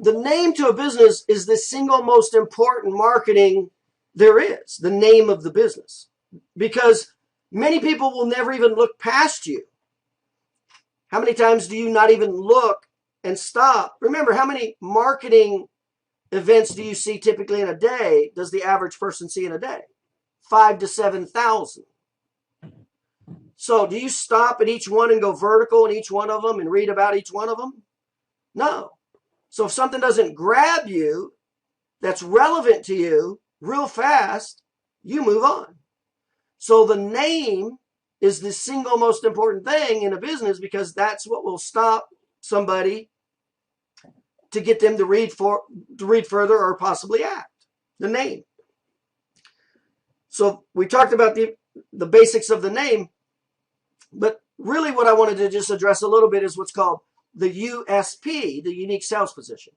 the name to a business is the single most important marketing there is, the name of the business, because many people will never even look past you. How many times do you not even look and stop? Remember, how many marketing events do you see typically in a day does the average person see in a day? 5,000 to 7,000. So do you stop at each one and go vertical in each one of them and read about each one of them? No. So if something doesn't grab you that's relevant to you real fast, you move on. So the name is the single most important thing in a business, because that's what will stop somebody to get them to read further or possibly act. The name. So we talked about the basics of the name, but really what I wanted to just address a little bit is what's called the USP, the unique sales position.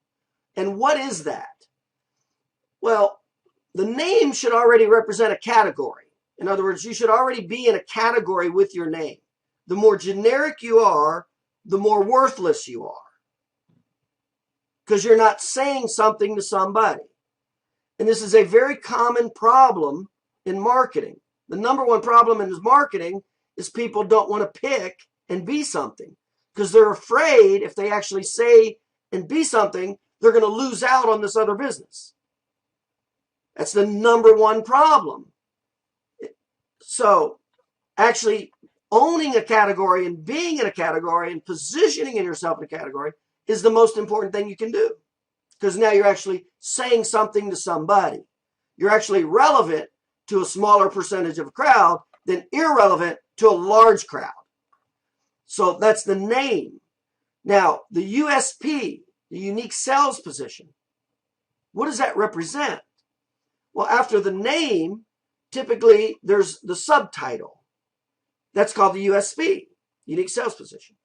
And what is that? Well, the name should already represent a category. In other words, you should already be in a category with your name. The more generic you are, the more worthless you are, because you're not saying something to somebody. And this is a very common problem in marketing. The number one problem in marketing is people don't want to pick and be something, because they're afraid if they actually say and be something, they're going to lose out on this other business. That's the number one problem. So actually owning a category and being in a category and positioning yourself in a category is the most important thing you can do, because now you're actually saying something to somebody. You're actually relevant to a smaller percentage of a crowd than irrelevant to a large crowd. So that's the name. Now, the USP, the unique sales position, what does that represent? Well, after the name, typically there's the subtitle. That's called the USP, unique sales position.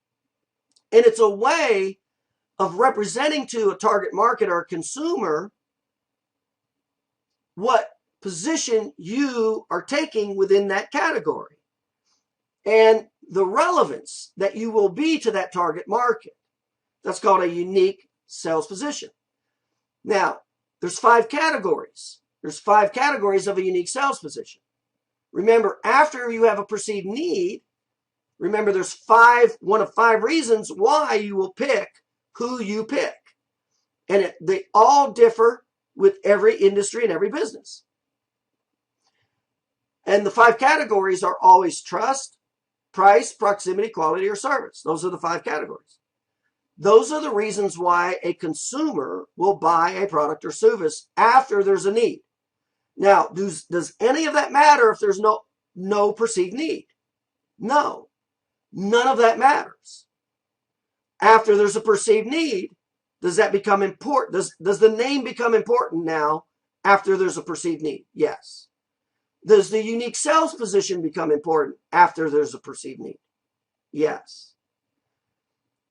And it's a way of representing to a target market or a consumer what position you are taking within that category and the relevance that you will be to that target market. That's called a unique sales position. Now, there's 5 categories. There's 5 categories of a unique sales position. Remember, after you have a perceived need, remember there's one of 5 reasons why you will pick who you pick. And they all differ with every industry and every business. And the 5 categories are always trust, price, proximity, quality, or service. Those are the 5 categories. Those are the reasons why a consumer will buy a product or service after there's a need. Now, does any of that matter if there's no perceived need? No. None of that matters. After there's a perceived need, does that become important? Does the name become important now after there's a perceived need? Yes. Does the unique sales position become important after there's a perceived need? Yes.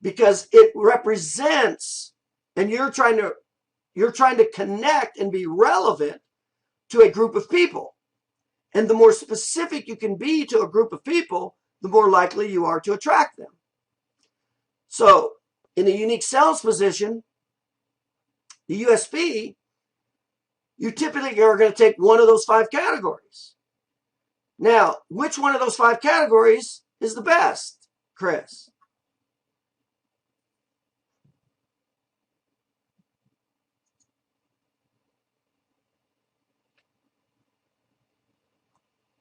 Because it represents, and you're trying to connect and be relevant to a group of people. And the more specific you can be to a group of people, the more likely you are to attract them. So in the unique sales position, the USP, you typically are going to take one of those 5 categories. Now, which one of those 5 categories is the best, Chris?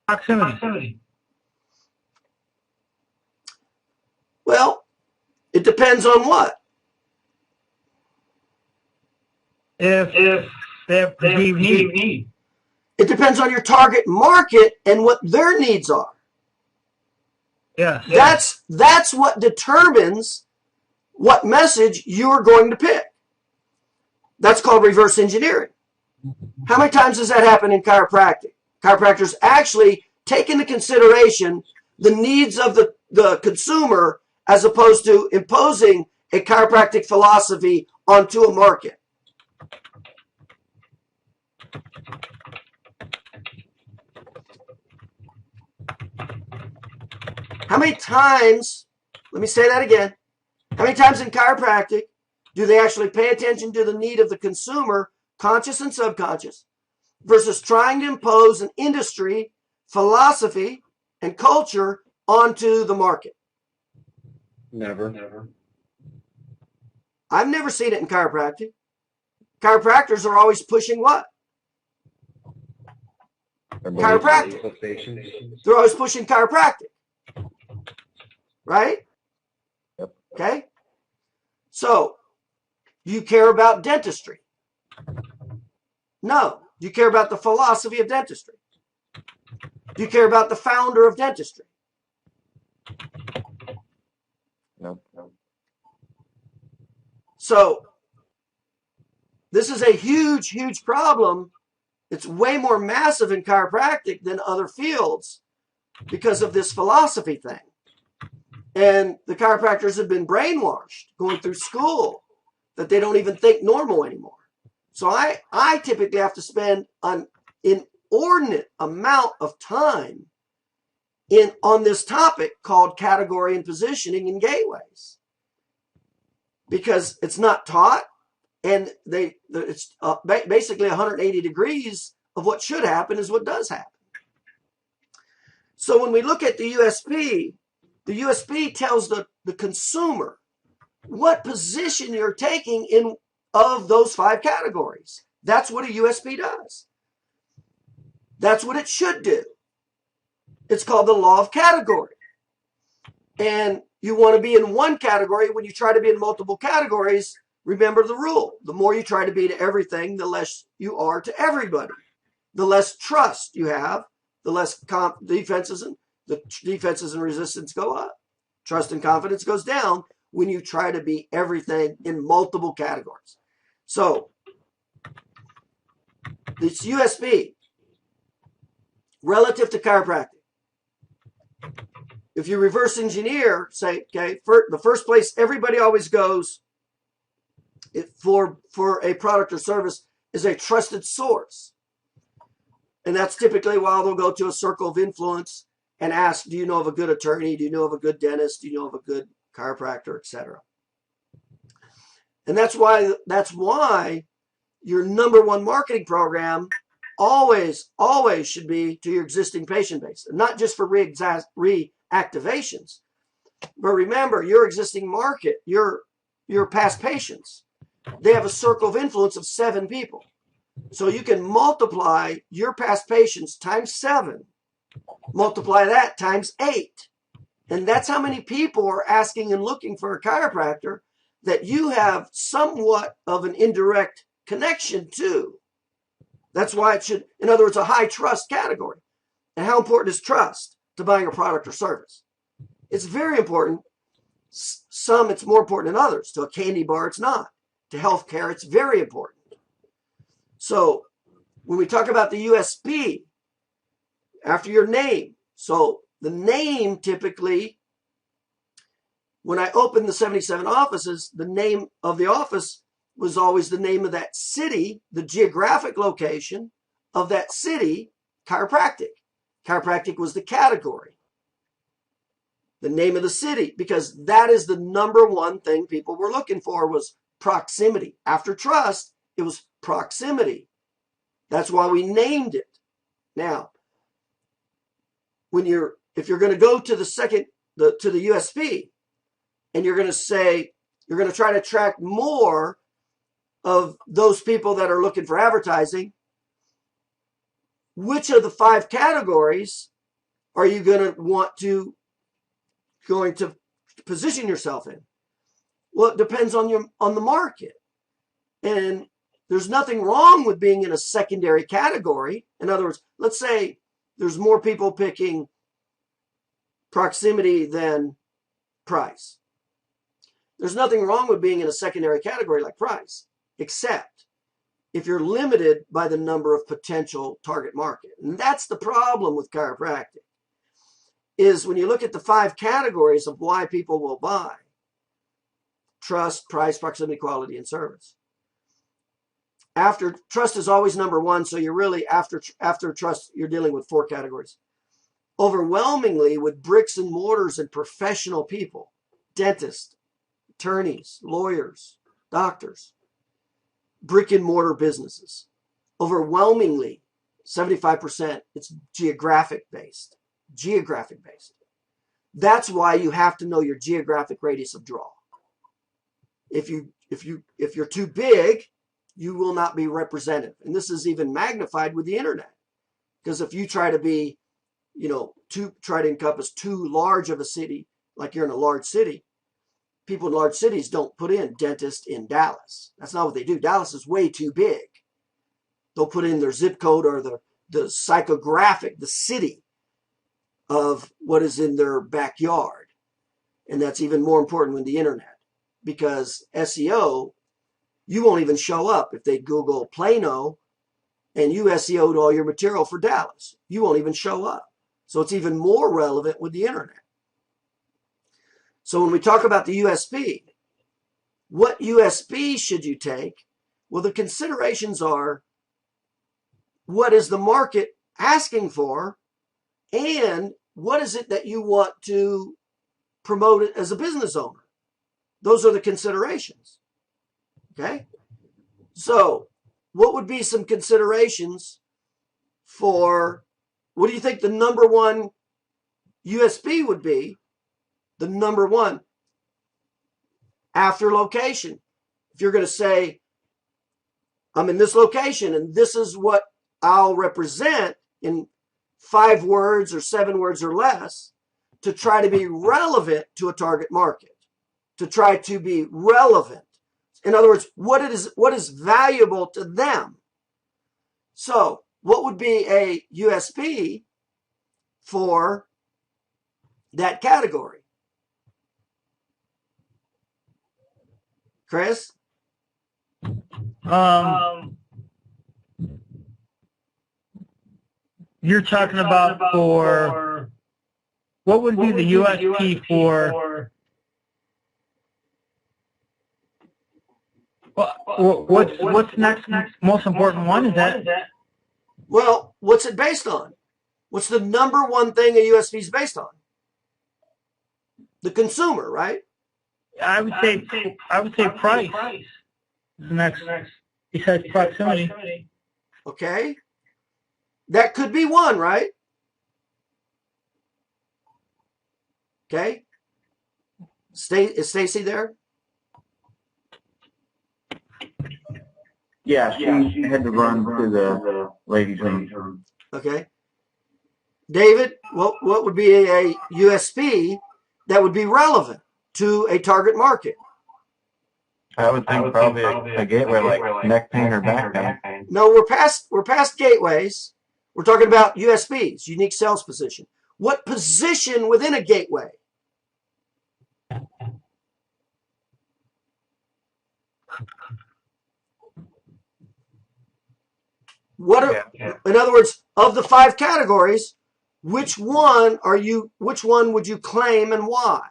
Proximity. Well, it depends on what. If they have perceived need. It depends on your target market and what their needs are. Yeah. That's what determines what message you're going to pick. That's called reverse engineering. How many times does that happen in chiropractic? Chiropractors actually take into consideration the needs of the consumer as opposed to imposing a chiropractic philosophy onto a market. How many times, let me say that again, how many times in chiropractic Do they actually pay attention to the need of the consumer, conscious and subconscious, versus trying to impose an industry, philosophy, and culture onto the market? Never. I've never seen it in chiropractic. Chiropractors are always pushing what? Chiropractic. They're always pushing chiropractic. Right? Yep. Okay? So, you care about dentistry? No. Do you care about the philosophy of dentistry? Do you care about the founder of dentistry? No. So, this is a huge, huge problem. It's way more massive in chiropractic than other fields because of this philosophy thing. And the chiropractors have been brainwashed going through school that they don't even think normal anymore. So I typically have to spend an inordinate amount of time on this topic called category and positioning in gateways, because it's not taught, and it's basically 180 degrees of what should happen is what does happen. So when we look at the USP tells the consumer what position you're taking in of those 5 categories. That's what a USP does. That's what it should do. It's called the law of category. And you want to be in one category. When you try to be in multiple categories, remember the rule. The more you try to be to everything, the less you are to everybody. The less trust you have, the less defenses and resistance go up. Trust and confidence goes down when you try to be everything in multiple categories. So, this USP relative to chiropractic. If you reverse engineer, say, okay, the first place everybody always goes for a product or service is a trusted source. And that's typically why they'll go to a circle of influence and ask, do you know of a good attorney? Do you know of a good dentist? Do you know of a good chiropractor, etc.? And that's why your number one marketing program always should be to your existing patient base, and not just for reactivations. But remember, your existing market, your past patients, they have a circle of influence of 7 people. So you can multiply your past patients times 7, multiply that times 8. And that's how many people are asking and looking for a chiropractor that you have somewhat of an indirect connection to. That's why it should, in other words, a high trust category. And how important is trust to buying a product or service? It's very important. Some it's more important than others. To a candy bar, it's not. To healthcare, it's very important. So when we talk about the USP, after your name, so the name typically, when I opened the 77 offices, the name of the office was always the name of that city, the geographic location of that city, chiropractic. Chiropractic was the category, the name of the city, because that is the number one thing people were looking for was proximity. After trust, it was proximity. That's why we named it. Now, if you're going to go to the USP, and you're going to say, you're going to try to attract more of those people that are looking for advertising, which of the 5 categories are you going to position yourself in? Well, it depends on the market. And there's nothing wrong with being in a secondary category. In other words, let's say there's more people picking proximity than price. There's nothing wrong with being in a secondary category like price, except if you're limited by the number of potential target market. And that's the problem with chiropractic, is when you look at the 5 categories of why people will buy: trust, price, proximity, quality, and service. After trust is always number 1, so you're really after trust, you're dealing with 4 categories. Overwhelmingly with bricks and mortars and professional people, dentists, attorneys, lawyers, doctors, brick and mortar businesses. Overwhelmingly, 75%, it's geographic based. Geographic based. That's why you have to know your geographic radius of draw. If you're too big, you will not be representative. And this is even magnified with the internet. Because if you try to be, try to encompass too large of a city, like you're in a large city, people in large cities don't put in dentist in Dallas. That's not what they do. Dallas is way too big. They'll put in their zip code or the psychographic, the city of what is in their backyard. And that's even more important with the internet, because SEO, you won't even show up if they Google Plano and you SEO'd all your material for Dallas. You won't even show up. So it's even more relevant with the internet. So when we talk about the USP, what USP should you take? Well, the considerations are, what is the market asking for? And what is it that you want to promote it as a business owner? Those are the considerations. Okay? So what would be some considerations for, what do you think the number one USP would be? The number one after location. If you're going to say, I'm in this location and this is what I'll represent in 5 words or 7 words or less, to try to be relevant to a target market, to try to be relevant. In other words, what is valuable to them. So what would be a USP for that category? Chris? You're talking about for, what would be the USP for, what's next most important one? Is that? Well, what's it based on? What's the number one thing a USP is based on? The consumer, right? I would say price. The next, besides proximity. Okay. That could be one, right? Okay. Is Stacy there? Yeah, she had to run to the ladies' room. Okay. David, what would be a USP that would be relevant to a target market? I would think probably a gateway like neck pain or back pain. No, we're past gateways. We're talking about USPs, unique sales position. What position within a gateway? In other words, of the 5 categories, which one would you claim and why?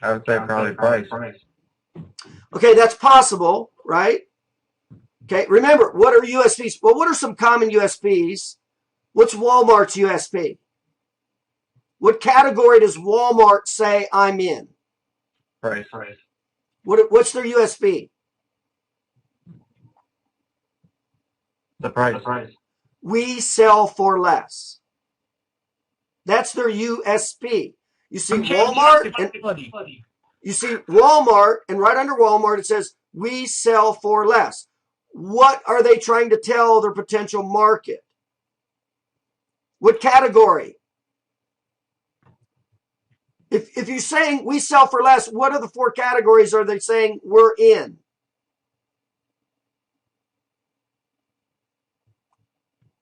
I would say probably price. Okay, that's possible, right? Okay, remember, what are USPs? Well, what are some common USPs? What's Walmart's USP? What category does Walmart say I'm in? Price. What's their USP? The price. We sell for less. That's their USP. You see Walmart, and right under Walmart it says we sell for less. What are they trying to tell their potential market? What category? If you're saying we sell for less, what are the 4 categories are they saying we're in?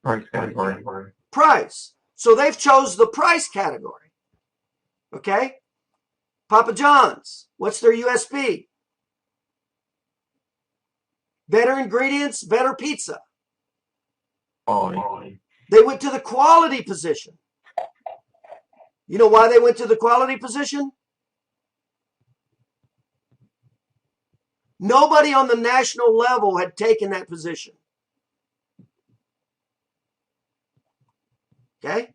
Price category. Price. So they've chose the price category. Okay? Papa John's, what's their USP? Better ingredients, better pizza. Quality. They went to the quality position. You know why they went to the quality position? Nobody on the national level had taken that position. Okay?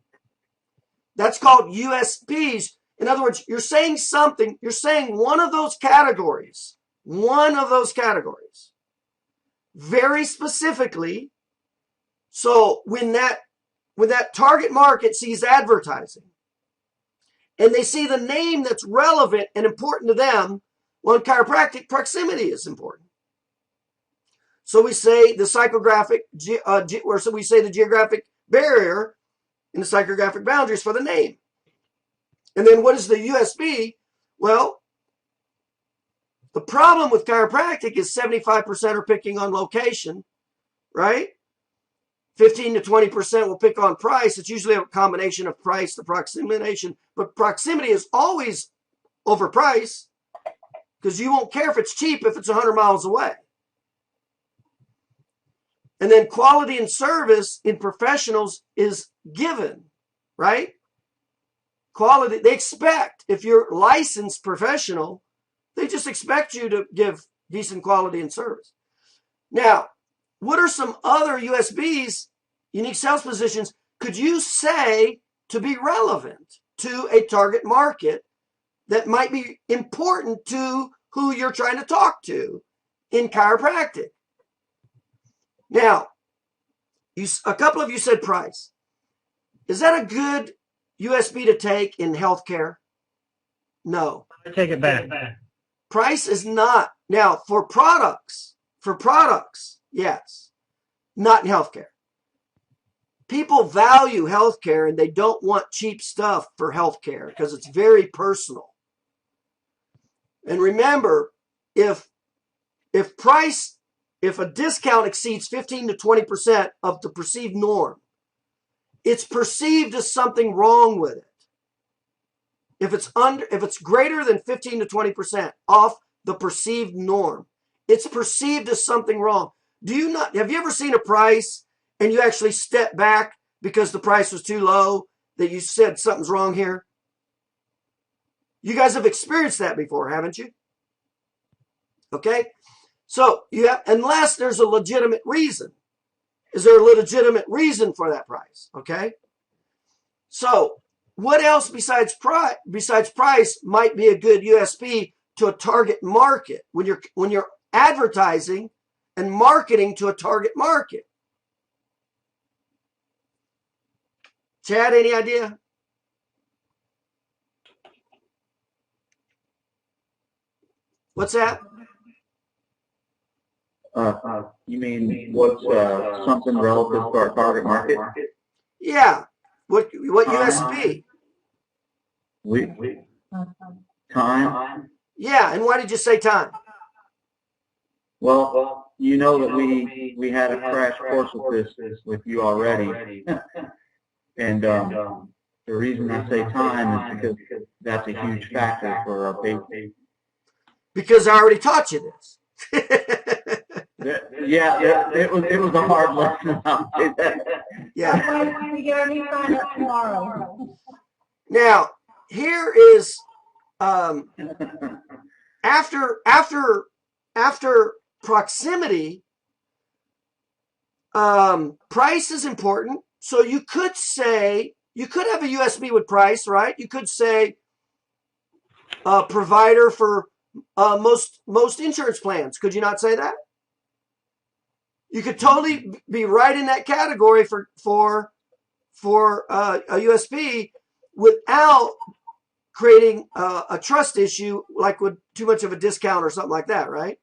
That's called USPs. In other words, you're saying something, you're saying one of those categories, very specifically. So when that target market sees advertising and they see the name that's relevant and important to them, well, in chiropractic, proximity is important. So we say the psychographic, or so we say the geographic barrier and the psychographic boundaries for the name. And then what is the USB? Well, the problem with chiropractic is 75% are picking on location, right? 15 to 20% will pick on price. It's usually a combination of price, the proximation, but proximity is always over price because you won't care if it's cheap if it's 100 miles away. And then quality and service in professionals is given, right? Quality, they expect, if you're licensed professional, they just expect you to give decent quality and service. Now, what are some other USBs, unique sales positions, could you say to be relevant to a target market that might be important to who you're trying to talk to in chiropractic? Now, a couple of you said price. Is that a good USB to take in healthcare? No. Take it back. Price is not. Now, for products, yes, not in healthcare. People value healthcare and they don't want cheap stuff for healthcare because it's very personal. And remember, if a discount exceeds 15 to 20% of the perceived norm, it's perceived as something wrong with it. If it's greater than 15 to 20% off the perceived norm, it's perceived as something wrong. Have you ever seen a price and you actually step back because the price was too low, that you said something's wrong here? You guys have experienced that before, haven't you? Okay. So unless there's a legitimate reason. Is there a legitimate reason for that price? Okay. So what else besides price might be a good USP to a target market when you're advertising and marketing to a target market? Chad, any idea? What's that? You mean what's something relative to our target market? Yeah. What USP? Time. Yeah, and why did you say time? Well, you know that we had a crash course with this with you already, and the reason I say time is because that's a huge factor for our patients. Because I already taught you this. Yeah, it was a hard lesson. Yeah. We get our new sign up tomorrow. Now, here is after proximity, price is important. So you could have a USB with price, right? You could say provider for most insurance plans. Could you not say that? You could totally be right in that category for a USB without creating a trust issue, like with too much of a discount or something like that, right?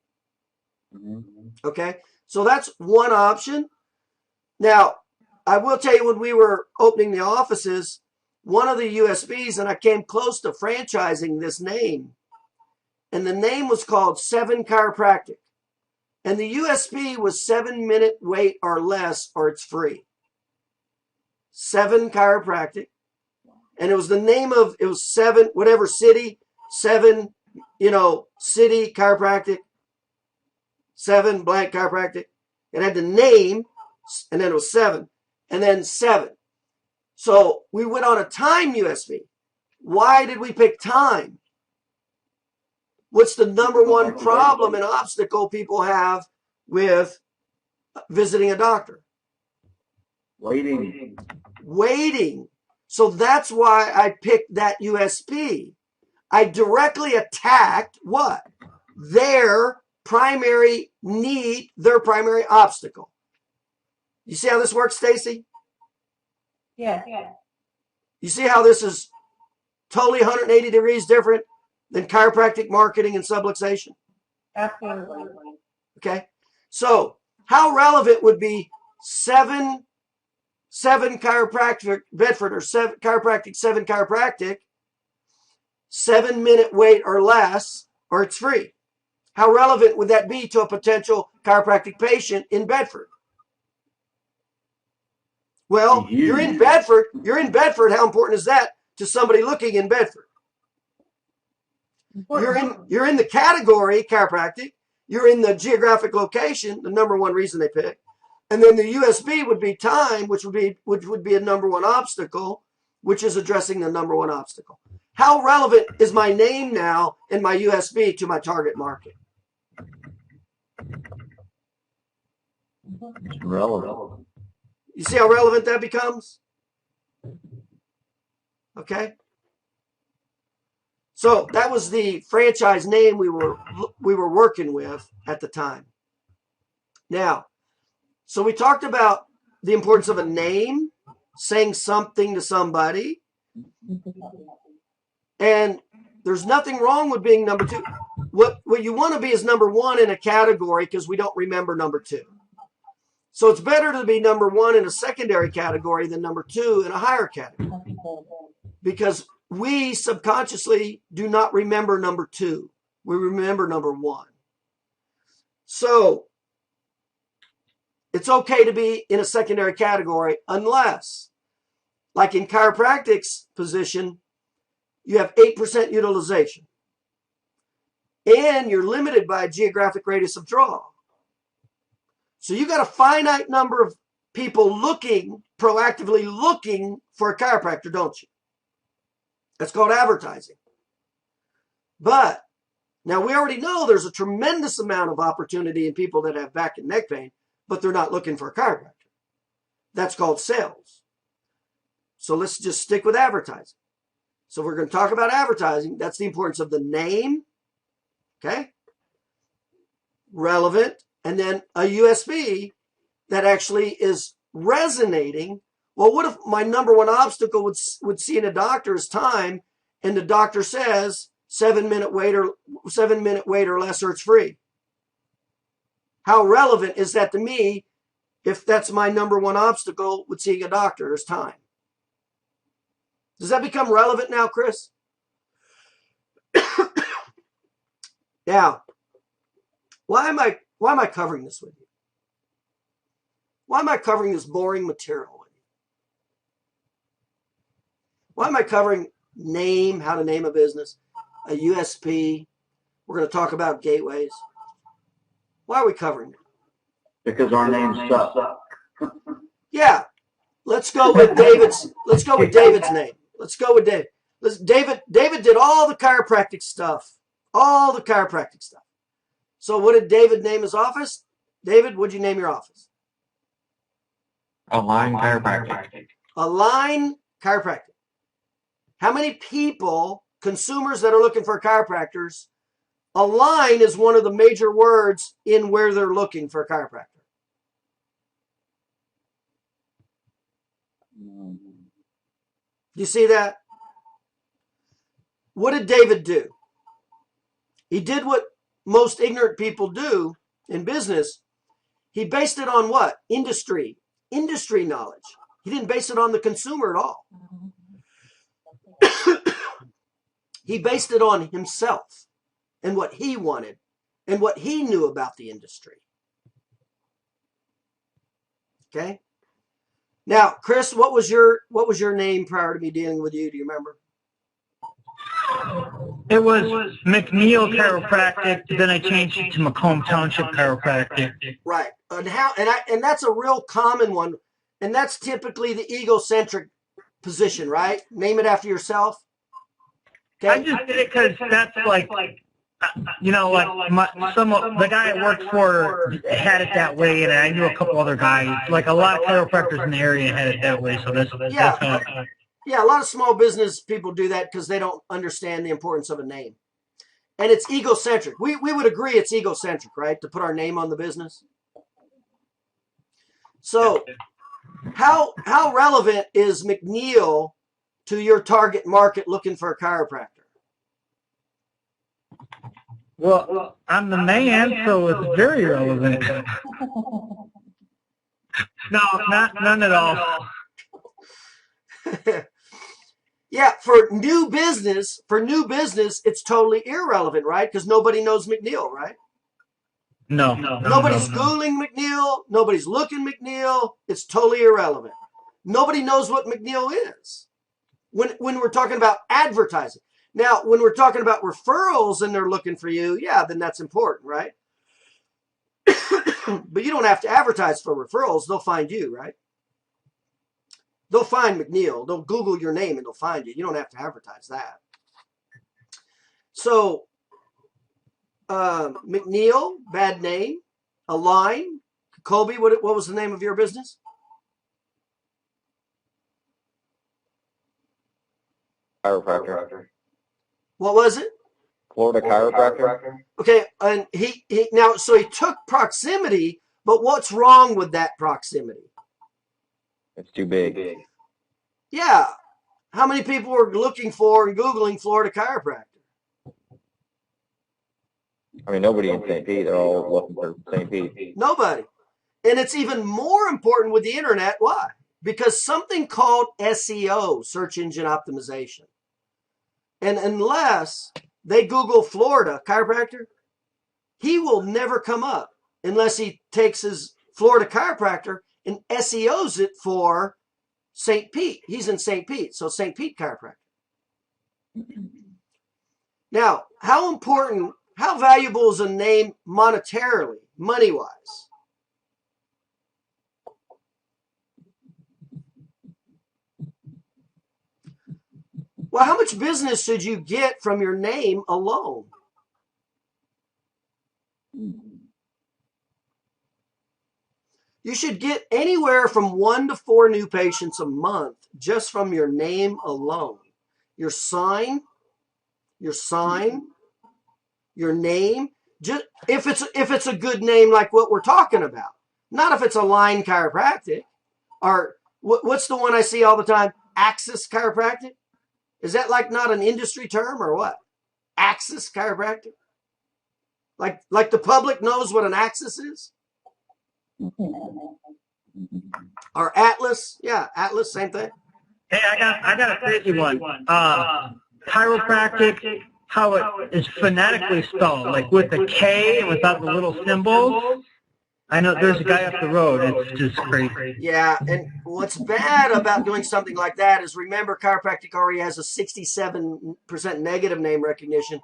Mm-hmm. Okay, so that's one option. Now, I will tell you, when we were opening the offices, one of the USBs, and I came close to franchising this name, and the name was called 7 Chiropractic. And the USB was 7-minute wait or less, or it's free. 7 Chiropractic. And it was the name of, it was 7, whatever city, 7, city chiropractic, 7 blank chiropractic. It had the name, and then it was 7, and then 7. So we went on a time USB. Why did we pick time? What's the number one problem and obstacle people have with visiting a doctor? Waiting. Waiting. So that's why I picked that USP. I directly attacked what? Their primary need, their primary obstacle. You see how this works, Stacy? Yes. You see how this is totally 180 degrees different than chiropractic marketing and subluxation? Absolutely. Okay. So how relevant would be seven chiropractic Bedford or chiropractic, 7 chiropractic, 7-minute wait or less, or it's free? How relevant would that be to a potential chiropractic patient in Bedford? Well, you're in Bedford. You're in Bedford. How important is that to somebody looking in Bedford? You're in the category chiropractic. You're in the geographic location, the number one reason they pick. And then the USB would be time, which would be a number one obstacle, which is addressing the number one obstacle. How relevant is my name now and my USB to my target market? It's relevant. You see how relevant that becomes? Okay. So that was the franchise name we were working with at the time. Now, so we talked about the importance of a name, saying something to somebody, and there's nothing wrong with being number 2. What you want to be is number 1 in a category because we don't remember number 2. So it's better to be number 1 in a secondary category than number 2 in a higher category, because we subconsciously do not remember number 2. We remember number 1. So it's okay to be in a secondary category unless, like in chiropractic's position, you have 8% utilization and you're limited by a geographic radius of draw. So you got a finite number of people proactively looking for a chiropractor, don't you? That's called advertising. But now we already know there's a tremendous amount of opportunity in people that have back and neck pain, but they're not looking for a chiropractor. That's called sales. So let's just stick with advertising. So we're going to talk about advertising. That's the importance of the name, okay? Relevant, and then a USB that actually is resonating. Well, what if my number one obstacle would seeing a doctor is time, and the doctor says 7-minute wait or less, or it's free? How relevant is that to me if that's my number one obstacle with seeing a doctor is time? Does that become relevant now, Chris? Now, why am I covering this with you? Why am I covering this boring material with you? Why am I covering how to name a business, a USP? We're going to talk about gateways. Why are we covering it? Because our names suck. Yeah. Let's go with David's name. Let's go with David. David did all the chiropractic stuff. All the chiropractic stuff. So what did David name his office? David, what'd you name your office? Align Chiropractic. Align Chiropractic. How many people, consumers that are looking for chiropractors, align is one of the major words in where they're looking for a chiropractor? You see that? What did David do? He did what most ignorant people do in business. He based it on what? Industry knowledge. He didn't base it on the consumer at all. He based it on himself and what he wanted and what he knew about the industry. Okay? Now, Chris, what was your name prior to me dealing with you? Do you remember? It was McNeil Chiropractic, then I changed it to Macomb Township Chiropractic. Right. And that's a real common one. And that's typically the egocentric position, right? Name it after yourself. Okay. I just did it because that's like, the guy I worked for had it that way, and I knew a couple other guys. Like a lot of chiropractors in the area had it that way. So that's how. Yeah, a lot of small business people do that because they don't understand the importance of a name. And it's egocentric. We would agree it's egocentric, right? To put our name on the business. So how relevant is McNeil to your target market looking for a chiropractor? Well, I'm the man, so it's very relevant. No, none at all. Yeah, for new business, it's totally irrelevant, right? Because nobody knows McNeil, right? No. Nobody's Googling McNeil. Nobody's looking McNeil. It's totally irrelevant. Nobody knows what McNeil is when we're talking about advertising. Now, when we're talking about referrals and they're looking for you, yeah, then that's important, right? But you don't have to advertise for referrals. They'll find you, right? They'll find McNeil. They'll Google your name and they'll find you. You don't have to advertise that. So, McNeil, bad name. Align. Colby, what was the name of your business? Chiropractor. What was it? Florida Chiropractor. Okay, and he now, so he took proximity, but what's wrong with that proximity? It's too big. Yeah. How many people were looking for and Googling Florida Chiropractor? I mean, nobody in St. Pete. They're all looking for St. Pete. Nobody. And it's even more important with the internet. Why? Because something called SEO, search engine optimization. And unless they Google Florida chiropractor, he will never come up unless he takes his Florida chiropractor and SEOs it for St. Pete. He's in St. Pete, so St. Pete chiropractor. Now, how important, how valuable is a name monetarily, money-wise? Well, how much business should you get from your name alone? You should get anywhere from 1 to 4 new patients a month just from your name alone. Your sign, your name, just if it's a good name like what we're talking about. Not if it's Align Chiropractic or what's the one I see all the time? Axis Chiropractic? Is that like not an industry term or what? Axis Chiropractic? Like the public knows what an axis is? Or Atlas? Yeah, Atlas, same thing. Hey, I got a crazy one. Chiropractic, how it is phonetically spelled, like with a K and without the little symbols. I know there's a guy up the road. It's just crazy. Yeah, and what's bad about doing something like that is remember chiropractic already has a 67% negative name recognition.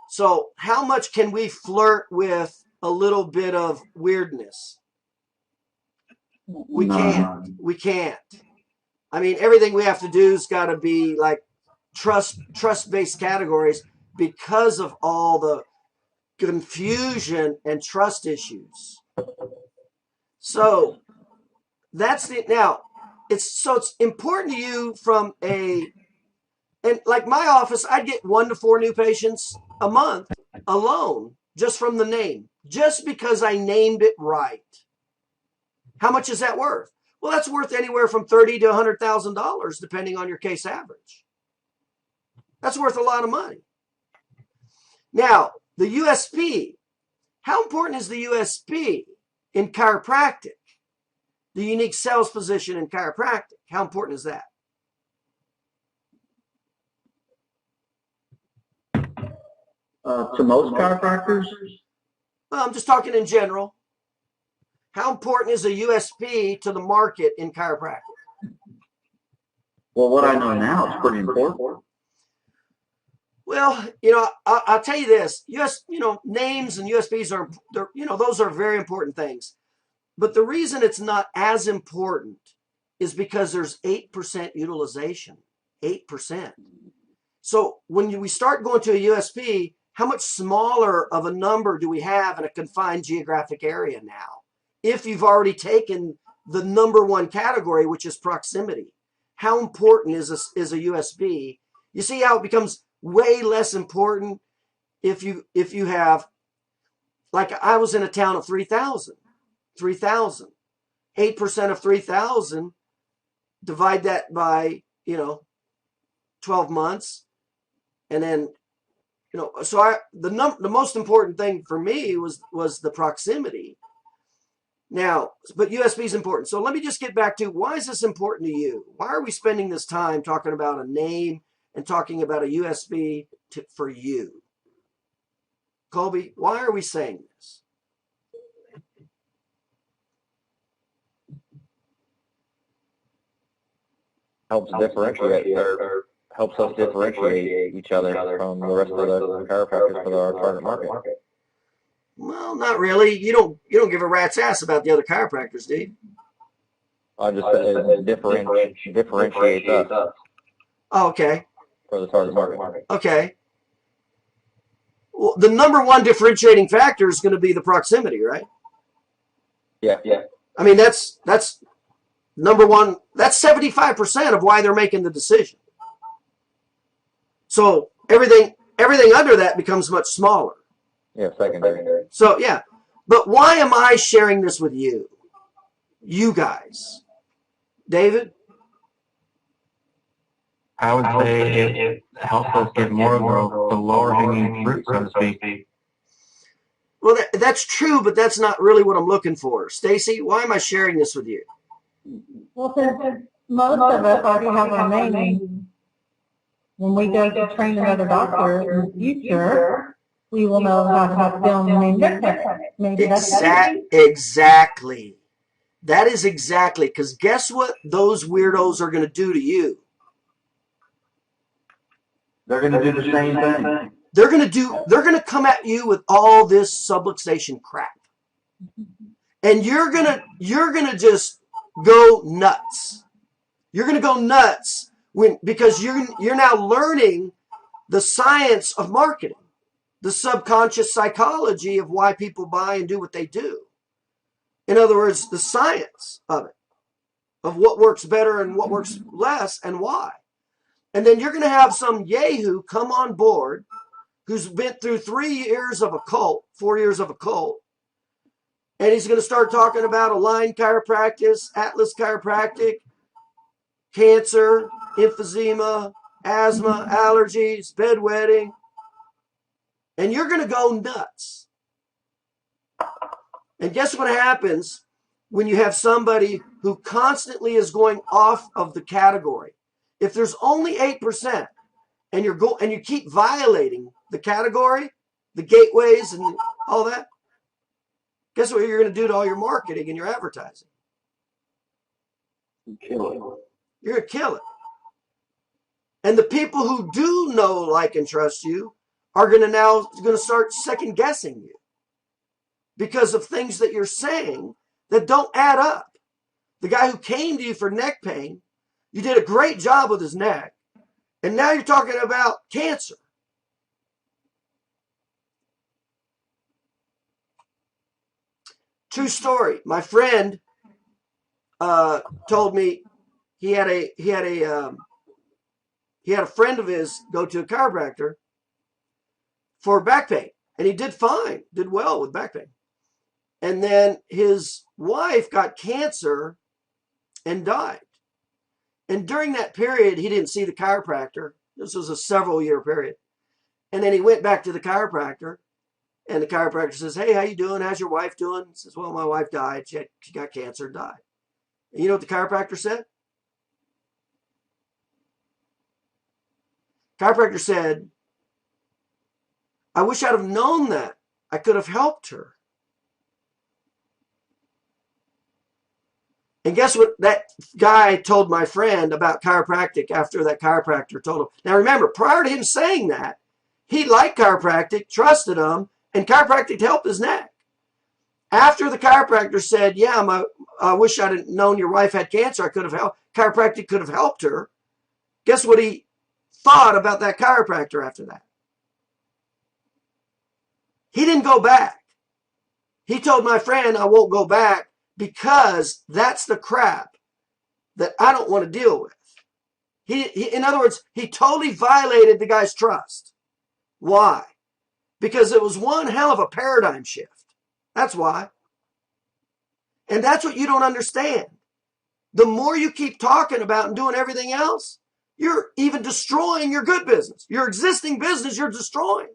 So how much can we flirt with a little bit of weirdness? We can't. I mean, everything we have to do has got to be like trust-based categories because of all the confusion and trust issues. So that's the now. It's important to you from and like my office, I'd get 1 to 4 new patients a month alone just from the name, just because I named it right. How much is that worth? Well, that's worth anywhere from $30,000 to $100,000 depending on your case average. That's worth a lot of money. Now, the USP. How important is the USP in chiropractic? The unique sales position in chiropractic. How important is that? To most chiropractors? Well, I'm just talking in general. How important is a USP to the market in chiropractic? Well, what I know now is pretty important. Well, I'll tell you this. Names and USPs are, those are very important things. But the reason it's not as important is because there's 8% utilization. 8%. So when we start going to a USP, how much smaller of a number do we have in a confined geographic area now? If you've already taken the number one category, which is proximity. how important is a USB. You see how it becomes way less important if you have, like I was in a town of 3,000. 8% of 3,000, divide that by, 12 months. And then, so the most important thing for me was the proximity. Now, but USB is important. So let me just get back to, why is this important to you? Why are we spending this time talking about a name and talking about a USB for you? Colby, why are we saying this? Helps us differentiate each other from the rest of the chiropractors for our target market. Well, not really. You don't give a rat's ass about the other chiropractors, do you? I just said it differentiates us Oh, okay. for the target market. Okay. Well, the number one differentiating factor is going to be the proximity, right? Yeah. I mean, that's number one. That's 75% of why they're making the decision. So everything under that becomes much smaller. Yeah, secondary. So yeah, but why am I sharing this with you? You guys, David? I would say it helps us get more of the lower hanging fruit, so to speak. Well, that's true, but that's not really what I'm looking for. Stacy, why am I sharing this with you? Well, since most of us already have our name, when we go to train another doctor in the future, we will know how to help them name their clinic. Maybe that's Exactly. That is exactly, because guess what those weirdos are going to do to you? They're going to do the same thing. They're going to come at you with all this subluxation crap. And you're going to just go nuts. You're going to go nuts because you're now learning the science of marketing, the subconscious psychology of why people buy and do what they do. In other words, the science of it, of what works better and what works less and why. And then you're going to have some yahoo come on board who's been through 4 years of a cult, and he's going to start talking about Align Chiropractic, Atlas Chiropractic, cancer, emphysema, asthma, allergies, bedwetting, and you're going to go nuts. And guess what happens when you have somebody who constantly is going off of the category? If there's only 8% and you keep violating the category, the gateways and all that, guess what you're going to do to all your marketing and your advertising? Kill it. You're going to kill it. And the people who do know, like, and trust you are going to start second guessing you because of things that you're saying that don't add up. The guy who came to you for neck pain, you did a great job with his neck, and now you're talking about cancer. True story. My friend told me he had a friend of his go to a chiropractor for back pain, and he did fine, did well with back pain. And then his wife got cancer and died. And during that period, he didn't see the chiropractor. This was a several-year period. And then he went back to the chiropractor, and the chiropractor says, "Hey, how you doing? How's your wife doing?" He says, "Well, my wife died. She got cancer and died." And you know what the chiropractor said? Chiropractor said, "I wish I'd have known that. I could have helped her." And guess what that guy told my friend about chiropractic after that chiropractor told him? Now remember, prior to him saying that, he liked chiropractic, trusted him, and chiropractic helped his neck. After the chiropractor said, "Yeah, I wish I'd known your wife had cancer, I could have helped, chiropractic could have helped her," guess what he thought about that chiropractor after that? He didn't go back. He told my friend, "I won't go back because that's the crap that I don't want to deal with." In other words, he totally violated the guy's trust. Why? Because it was one hell of a paradigm shift. That's why. And that's what you don't understand. The more you keep talking about and doing everything else, you're even destroying your good business. Your existing business, you're destroying.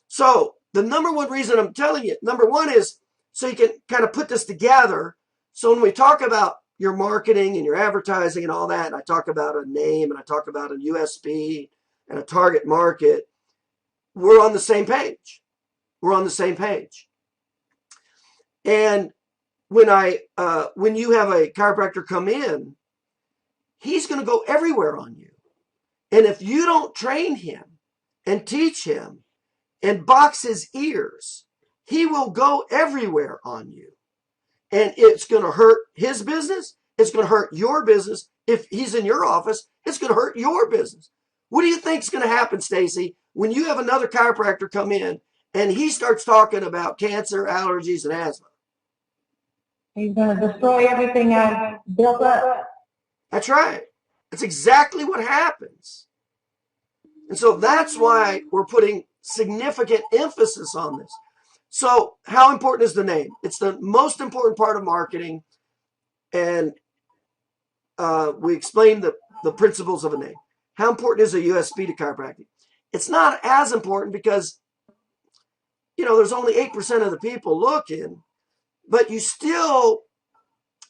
So the number one reason I'm telling you, number one is so you can kind of put this together. So when we talk about your marketing and your advertising and all that, and I talk about a name and I talk about a USP and a target market, we're on the same page. We're on the same page. And when you have a chiropractor come in, he's going to go everywhere on you. And if you don't train him and teach him and box his ears, he will go everywhere on you. And it's going to hurt his business. It's going to hurt your business. If he's in your office, it's going to hurt your business. What do you think is going to happen, Stacy, when you have another chiropractor come in and he starts talking about cancer, allergies, and asthma? He's going to destroy everything I've built up. That's right. That's exactly what happens. And so that's why we're putting significant emphasis on this. So how important is the name? It's the most important part of marketing. And we explained the principles of a name. How important is a USP to chiropractic? It's not as important because, there's only 8% of the people looking, but you still,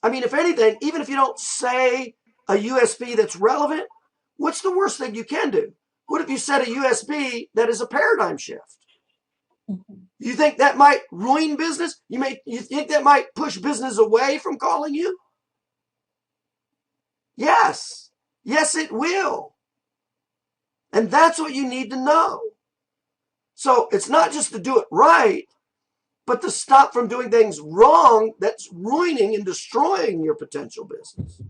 if anything, even if you don't say a USP that's relevant, what's the worst thing you can do? What if you said a USP that is a paradigm shift? You think that might ruin business? You think that might push business away from calling you? Yes. Yes, it will. And that's what you need to know. So it's not just to do it right, but to stop from doing things wrong that's ruining and destroying your potential business.